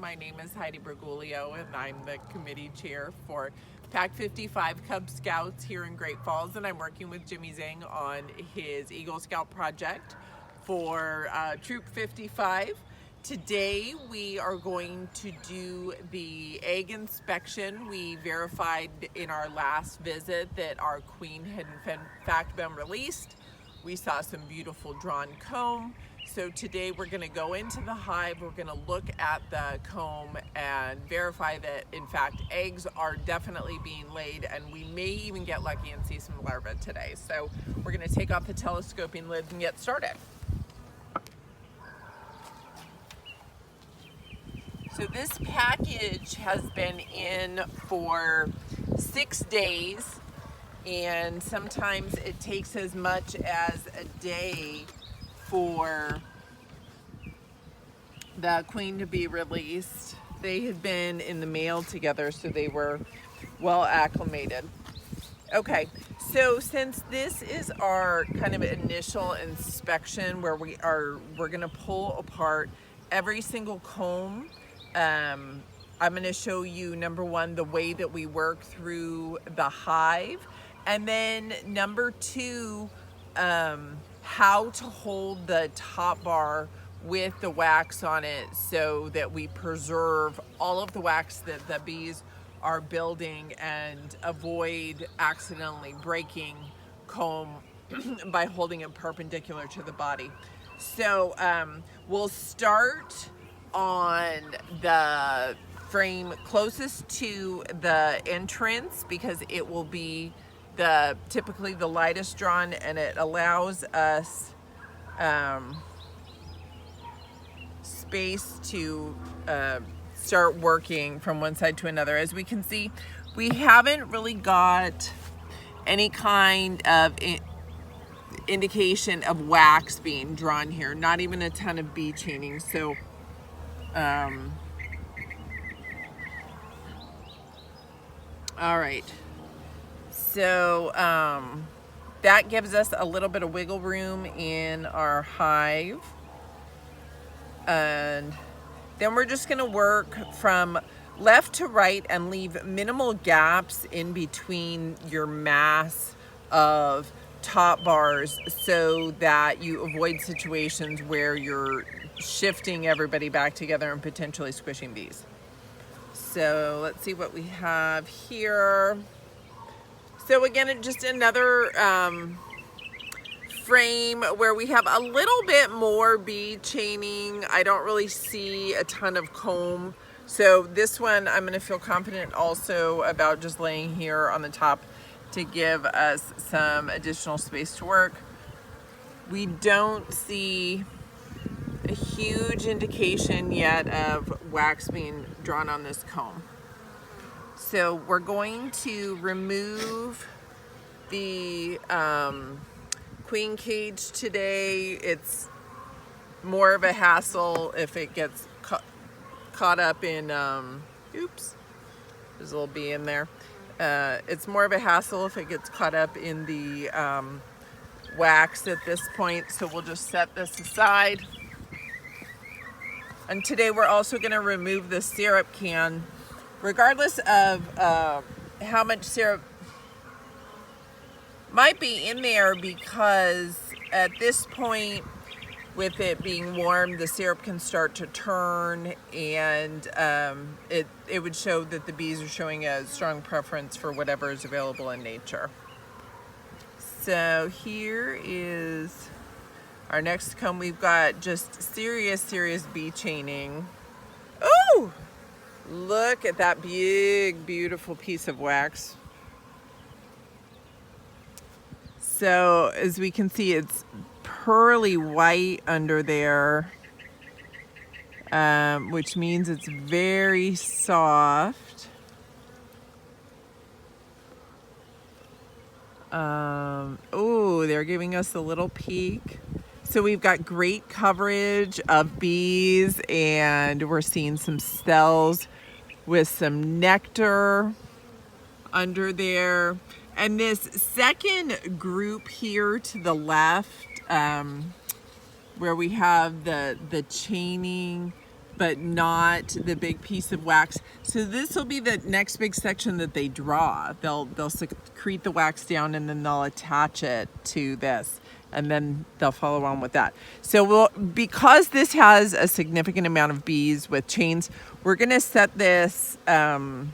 My name is Heidi Bergoglio, and I'm the committee chair for Pack 55 Cub Scouts here in Great Falls, and I'm working with Jimmy Zhang on his Eagle Scout project for Troop 55. Today we are going to do the egg inspection. We verified in our last visit that our queen had in fact been released. We saw some beautiful drawn comb. So today we're going to go into the hive, we're going to look at the comb and verify that in fact eggs are definitely being laid, and we may even get lucky and see some larvae today. So we're going to take off the telescoping lids and get started. So this package has been in for 6 days, and sometimes it takes as much as a day for the queen to be released. They had been in the mail together, so they were well acclimated. Okay, so since this is our kind of initial inspection where we're gonna pull apart every single comb, I'm gonna show you, number one, the way that we work through the hive, and then number two, how to hold the top bar with the wax on it so that we preserve all of the wax that the bees are building and avoid accidentally breaking comb by holding it perpendicular to the body. So we'll start on the frame closest to the entrance because it will be typically the lightest drawn, and it allows us space to start working from one side to another. As we can see, we haven't really got any kind of indication of wax being drawn here, not even a ton of bee chaining. So all right, so that gives us a little bit of wiggle room in our hive. And then we're just gonna work from left to right and leave minimal gaps in between your mass of top bars so that you avoid situations where you're shifting everybody back together and potentially squishing bees. So let's see what we have here. So again, just another frame where we have a little bit more bee chaining. I don't really see a ton of comb. So this one I'm going to feel confident also about just laying here on the top to give us some additional space to work. We don't see a huge indication yet of wax being drawn on this comb. So we're going to remove the queen cage today. It's more of a hassle if it gets caught up in, oops, there's a little bee in there. It's more of a hassle if it gets caught up in the wax at this point, so we'll just set this aside. And today we're also going to remove the syrup can, regardless of how much syrup might be in there, because at this point, with it being warm, the syrup can start to turn, and it would show that the bees are showing a strong preference for whatever is available in nature. So here is our next comb. We've got just serious bee chaining. Oh, look at that big, beautiful piece of wax. So as we can see, it's pearly white under there, which means it's very soft. Oh, they're giving us a little peek. So we've got great coverage of bees, and we're seeing some cells with some nectar under there. And this second group here to the left, where we have the chaining but not the big piece of wax. So this will be the next big section that they draw. They'll secrete the wax down and then they'll attach it to this, and then they'll follow on with that. So because this has a significant amount of bees with chains, we're gonna set this, I'm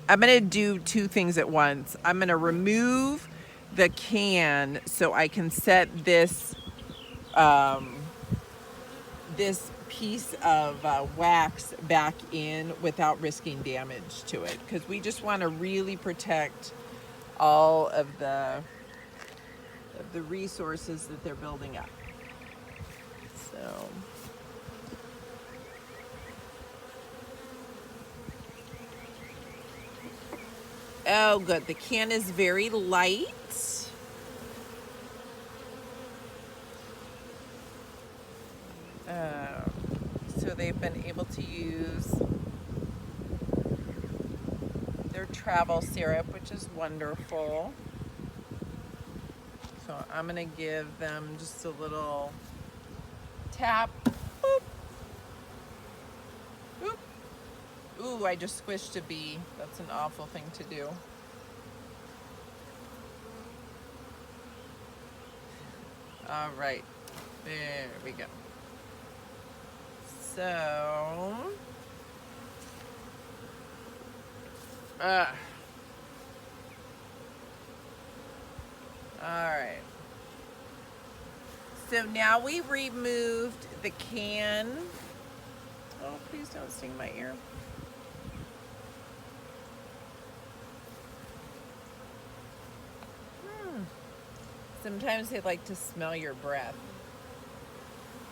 gonna do two things at once. I'm gonna remove the can so I can set this, this piece of wax back in without risking damage to it, because we just want to really protect all of the resources that they're building up. So oh good, the can is very light. So they've been able to use their travel syrup, which is wonderful. So I'm gonna give them just a little tap. Boop. Boop. Ooh, I just squished a bee. That's an awful thing to do. All right, there we go. So, all right. So now we removed the can. Oh, please don't sting my ear. Sometimes they like to smell your breath.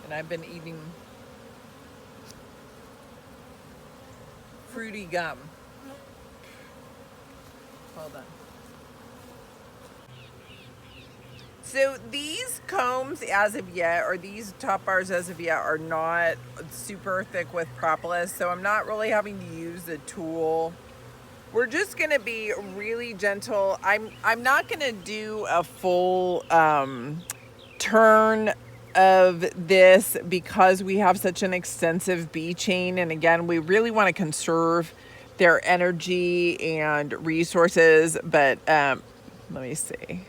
And I've been eating fruity gum. Hold on. So these combs as of yet, or these top bars as of yet, are not super thick with propolis, so I'm not really having to use a tool. We're just gonna be really gentle. I'm not gonna do a full turn of this because we have such an extensive bee chain, and again, we really want to conserve their energy and resources. But let me see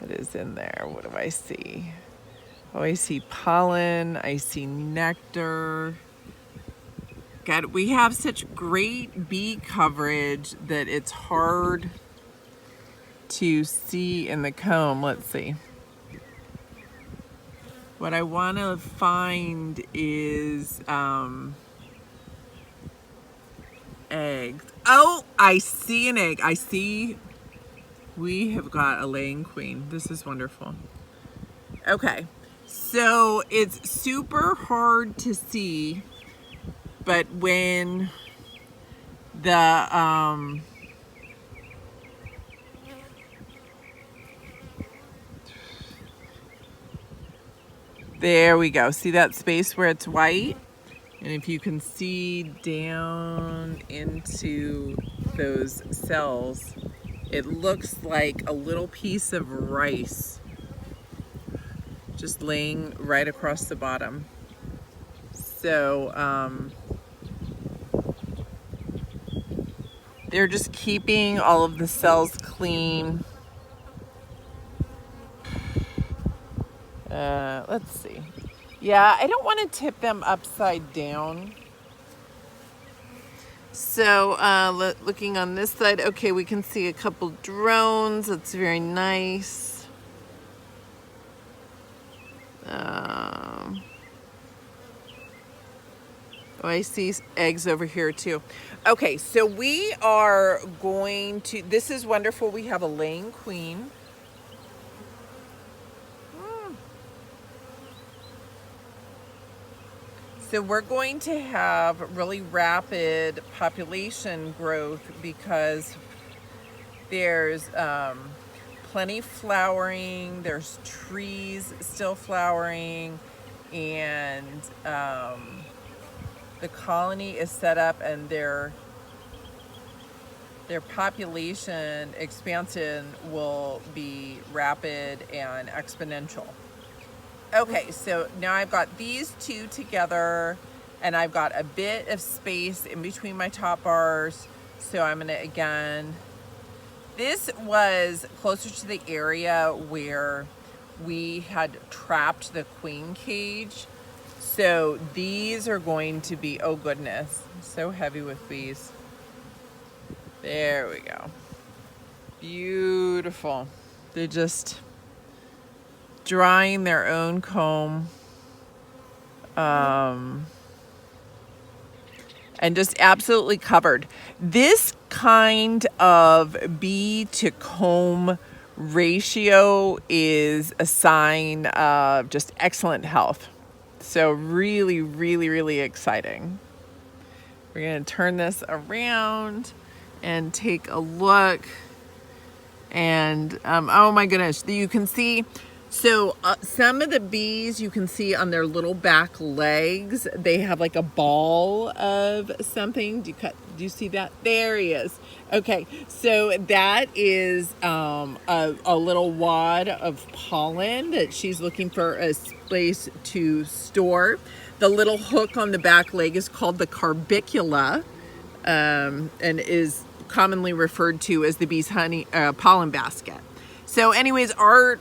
what is in there. What do I see? Oh, I see pollen, I see nectar. God, we have such great bee coverage that it's hard to see in the comb. Let's see. What I want to find is eggs. Oh, I see an egg. I see we have got a laying queen. This is wonderful. Okay, so it's super hard to see, but when the there we go. See that space where it's white? And if you can see down into those cells, it looks like a little piece of rice just laying right across the bottom. So they're just keeping all of the cells clean. Let's see. Yeah, I don't want to tip them upside down. So looking on this side, okay, we can see a couple drones. That's very nice. Oh, I see eggs over here too. Okay, so we are going to, this is wonderful. We have a laying queen. So we're going to have really rapid population growth because there's plenty flowering, there's trees still flowering, and the colony is set up, and their population expansion will be rapid and exponential. Okay, so now I've got these two together and I've got a bit of space in between my top bars. So I'm gonna, again, this was closer to the area where we had trapped the queen cage. So these are going to be, oh goodness, so heavy with bees. There we go. Beautiful. They're just drying their own comb. And just absolutely covered. This kind of bee to comb ratio is a sign of just excellent health. So really, really, really exciting. We're gonna turn this around and take a look. And oh my goodness, you can see, so some of the bees you can see on their little back legs, they have like a ball of something. Do you see that? There he is. Okay, so that is a little wad of pollen that she's looking for a place to store. The little hook on the back leg is called the carbicula, and is commonly referred to as the bee's honey pollen basket. So anyways, our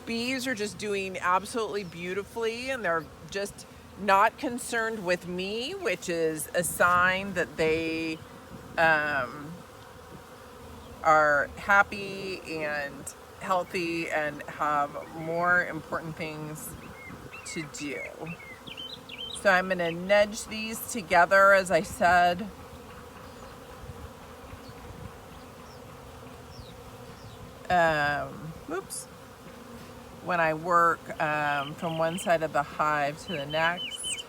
bees are just doing absolutely beautifully, and they're just not concerned with me, which is a sign that they are happy and healthy and have more important things to do. So I'm going to nudge these together, as I said. Oops. When I work from one side of the hive to the next.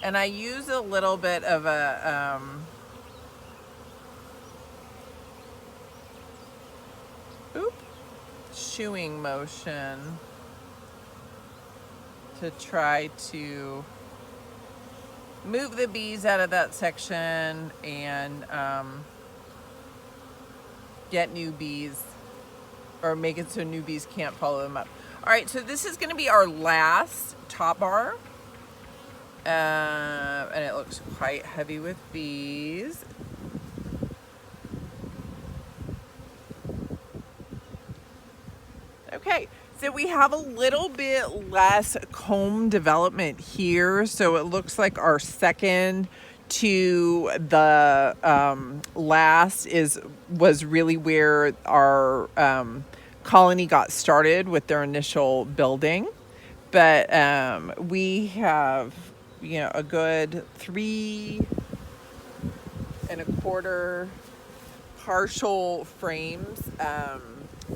And I use a little bit of a shooing motion to try to move the bees out of that section and get new bees, or make it so new bees can't follow them up. All right, so this is going to be our last top bar, and it looks quite heavy with bees. Okay, so we have a little bit less comb development here, so it looks like our second to the last was really where our colony got started with their initial building. But we have, you know, a good 3 1/4 partial frames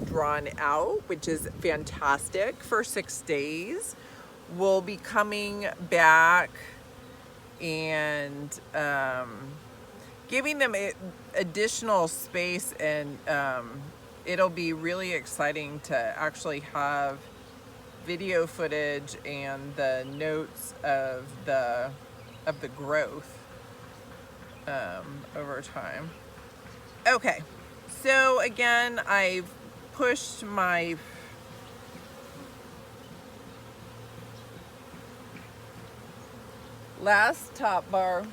drawn out, which is fantastic for 6 days. We'll be coming back and giving them additional space, and it'll be really exciting to actually have video footage and the notes of the growth over time. Okay, so again, I've pushed my last top bar.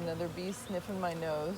Another bee sniffing my nose.